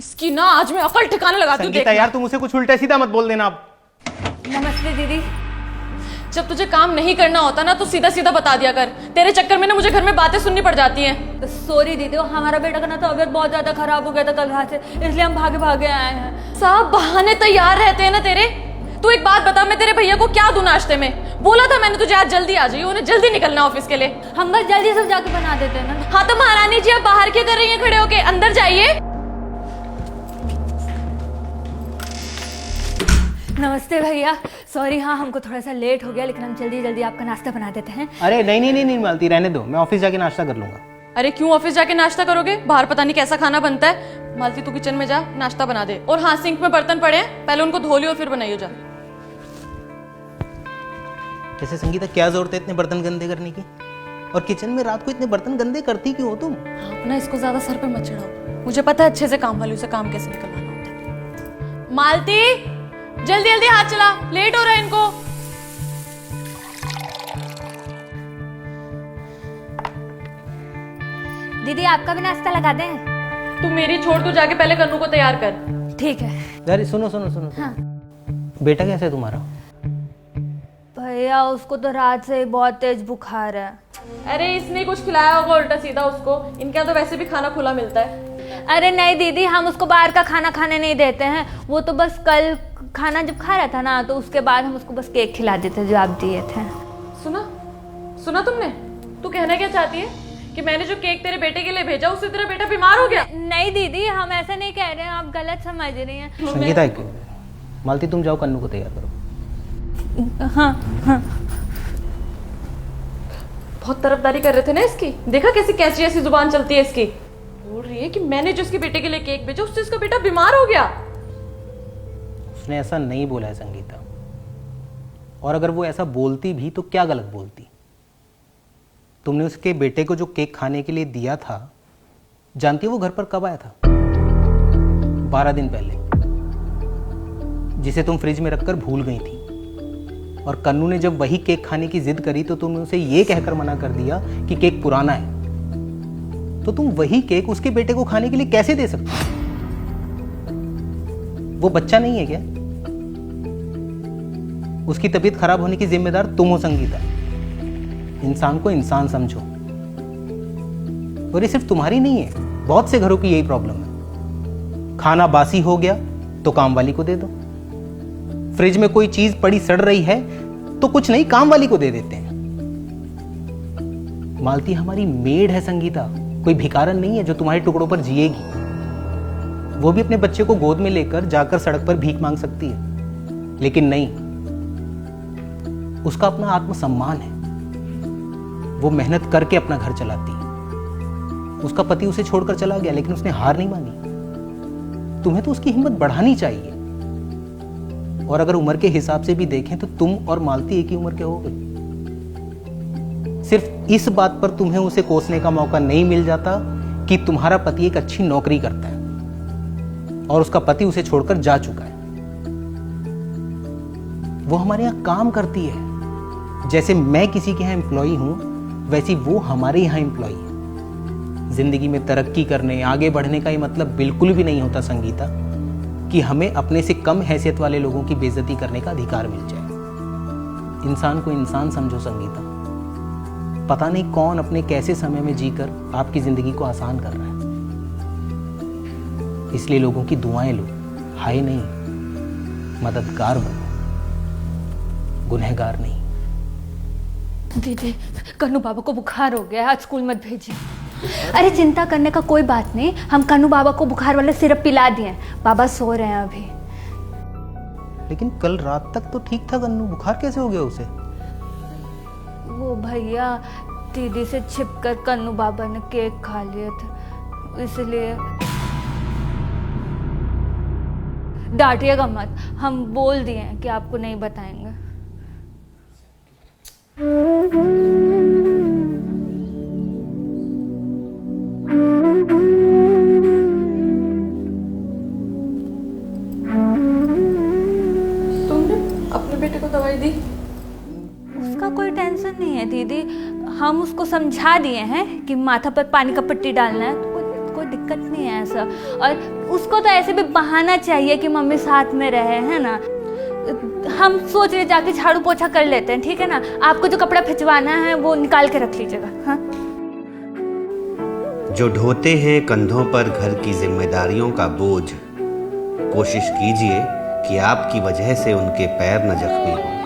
इसकी ना आज मैं अकल ठिकाने लगाती हूँ। संगीता यार तुम उसे कुछ उल्टा सीधा मत बोल देना अब। नमस्ते दीदी। जब तुझे काम नहीं करना होता ना तो सीधा सीधा बता दिया कर। तेरे चक्कर में ना मुझे घर में बातें सुननी पड़ जाती हैं। सॉरी दीदी, हमारा बेटा का ना तबीयत बहुत ज्यादा खराब हो गया था कल रात से, इसलिए हम भागे भागे आए हैं। सब बहाने तैयार रहते हैं ना तेरे। तू एक बात बता, मैं तेरे भैया को क्या दूं नाश्ते में? बोला था मैंने तुझे आज जल्दी आ जाइए, उन्हें जल्दी निकलना ऑफिस के लिए। हम बस जल्दी सब जाके बना देते हैं ना। हाँ तो महारानी जी आप बाहर क्या कर रही हैं खड़े होके? अंदर जाइए। नमस्ते भैया, सॉरी हाँ हमको थोड़ा सा लेट हो गया, लेकिन हम जल्दी जल्दी आपका नाश्ता बना देते हैं। अरे नहीं मालती, रहने दो, मैं ऑफिस जाके नाश्ता कर लूंगा। अरे क्यों ऑफिस जाके नाश्ता करोगे? बाहर पता नहीं कैसा खाना बनता है। मालती तू किचन में जा, नाश्ता बना दे। और हाँ, सिंक में बर्तन पड़े हैं, पहले उनको धो लियो और फिर बनाइयो जा। कैसे संगीता, क्या जरूरत है इतने बर्तन गंदे करने की? और किचन में रात को इतने बर्तन गंदे करती क्यों हो तुम? आप ना इसको ज्यादा सर पे मत चढ़ाओ, मुझे पता है अच्छे से काम वाली उसे काम कैसे निकलवाना होता है। मालती जल्दी जल्दी हाथ चला, लेट हो रहा है इनको। दीदी आपका भी नाश्ता लगा दें? तू मेरी छोड़, तू जाके पहले कन्नू को तैयार कर। ठीक है। यार सुनो सुनो सुनो, हाँ। बेटा कैसा है तुम्हारा? भैया उसको तो रात से बहुत तेज बुखार है। अरे इसने कुछ खिलाया होगा उल्टा सीधा उसको। इनके यहाँ तो वैसे भी खाना खुला मिलता है। अरे नहीं दीदी, हम उसको बाहर का खाना खाने नहीं देते हैं। वो तो बस कल खाना जब खा रहा था ना, तो उसके बाद हम उसको बस केक खिला देते जो आप दिए थे। सुना तुमने? तू कहना क्या चाहती है कि मैंने जो केक तेरे बेटे के लिए भेजा उससे तेरा बेटा बीमार हो गया? नहीं दीदी, हम ऐसा नहीं कह रहे हैं, आप गलत समझ रही हैं। संगीता मालती तुम जाओ कन्नू को तैयार करो। हाँ हाँ। बहुत तरफदारी कर रहे थे ना इसकी। देखा कैसी कैसी ऐसी जुबान चलती है इसकी। बोल रही है कि मैंने जो इसके बेटे के लिए केक भेजा उससे इसका बेटा बीमार हो गया। उसने ऐसा नहीं बोला है संगीता, और अगर वो ऐसा बोलती भी तो क्या गलत बोलती? तुमने उसके बेटे को जो केक खाने के लिए दिया था, जानती हो वो घर पर कब आया था? 12 दिन पहले, जिसे तुम फ्रिज में रखकर भूल गई थी। और कन्नू ने जब वही केक खाने की जिद करी तो तुमने उसे ये कहकर मना कर दिया कि केक पुराना है। तो तुम वही केक उसके बेटे को खाने के लिए कैसे दे सकते हो? वो बच्चा नहीं है क्या? उसकी तबीयत खराब होने की जिम्मेदार तुम हो संगीता। इंसान को इंसान समझो। और ये सिर्फ तुम्हारी नहीं है, बहुत से घरों की यही प्रॉब्लम है। खाना बासी हो गया तो काम वाली को दे दो। फ्रिज में कोई चीज पड़ी सड़ रही है तो कुछ नहीं, काम वाली को दे देते हैं। मालती हमारी मेड है संगीता, कोई भिखारन नहीं है जो तुम्हारे टुकड़ों पर जिएगी। वो भी अपने बच्चे को गोद में लेकर जाकर सड़क पर भीख मांग सकती है, लेकिन नहीं, उसका अपना आत्मसम्मान है। वो मेहनत करके अपना घर चलाती है। उसका पति उसे छोड़कर चला गया लेकिन उसने हार नहीं मानी। तुम्हें तो उसकी हिम्मत बढ़ानी चाहिए। और अगर उम्र के हिसाब से भी देखें तो तुम और मालती एक ही उम्र के हो गए। सिर्फ इस बात पर तुम्हें उसे कोसने का मौका नहीं मिल जाता कि तुम्हारा पति एक अच्छी नौकरी करता है और उसका पति उसे छोड़कर जा चुका है। वो हमारे यहां काम करती है। जैसे मैं किसी के यहां एम्प्लॉई हूं, वैसी वो हमारे यहां एम्प्लॉई है। जिंदगी में तरक्की करने, आगे बढ़ने का ये मतलब बिल्कुल भी नहीं होता संगीता कि हमें अपने से कम हैसियत वाले लोगों की बेइज्जती करने का अधिकार मिल जाए। इंसान को इंसान समझो संगीता। पता नहीं कौन अपने कैसे समय में जीकर आपकी जिंदगी को आसान कर रहा है। इसलिए लोगों की दुआएं लो, हाय नहीं, मददगार बनो, गुनहगार नहीं। दीदी कन्नू बाबा को बुखार हो गया है, आज स्कूल मत भेजिए। अरे चिंता करने का कोई बात नहीं, हम कन्नू बाबा को बुखार वाला सिरप पिला दिए। बाबा सो रहे हैं अभी। लेकिन कल रात तक तो ठीक था कन्नू, बुखार कैसे हो गया उसे? वो भैया दीदी से छिपकर कन्नू बाबा ने केक खा लिया था, इसलिए। डांटिएगा मत, हम बोल दिए हैं कि आपको नहीं बताएंगे। तुमने अपने बेटे को दवाई दी? उसका कोई टेंशन नहीं है दीदी, हम उसको समझा दिए हैं कि माथा पर पानी का पट्टी डालना है, तो कोई दिक्कत नहीं है ऐसा। और उसको तो ऐसे भी बहाना चाहिए कि मम्मी साथ में रहे, है ना। हम सोच रहे जाके झाड़ू पोछा कर लेते हैं, ठीक है ना। आपको जो कपड़ा भिजवाना है वो निकाल के रख लीजिएगा। हाँ, जो ढोते हैं कंधों पर घर की जिम्मेदारियों का बोझ, कोशिश कीजिए कि आपकी वजह से उनके पैर न जख्मी हों।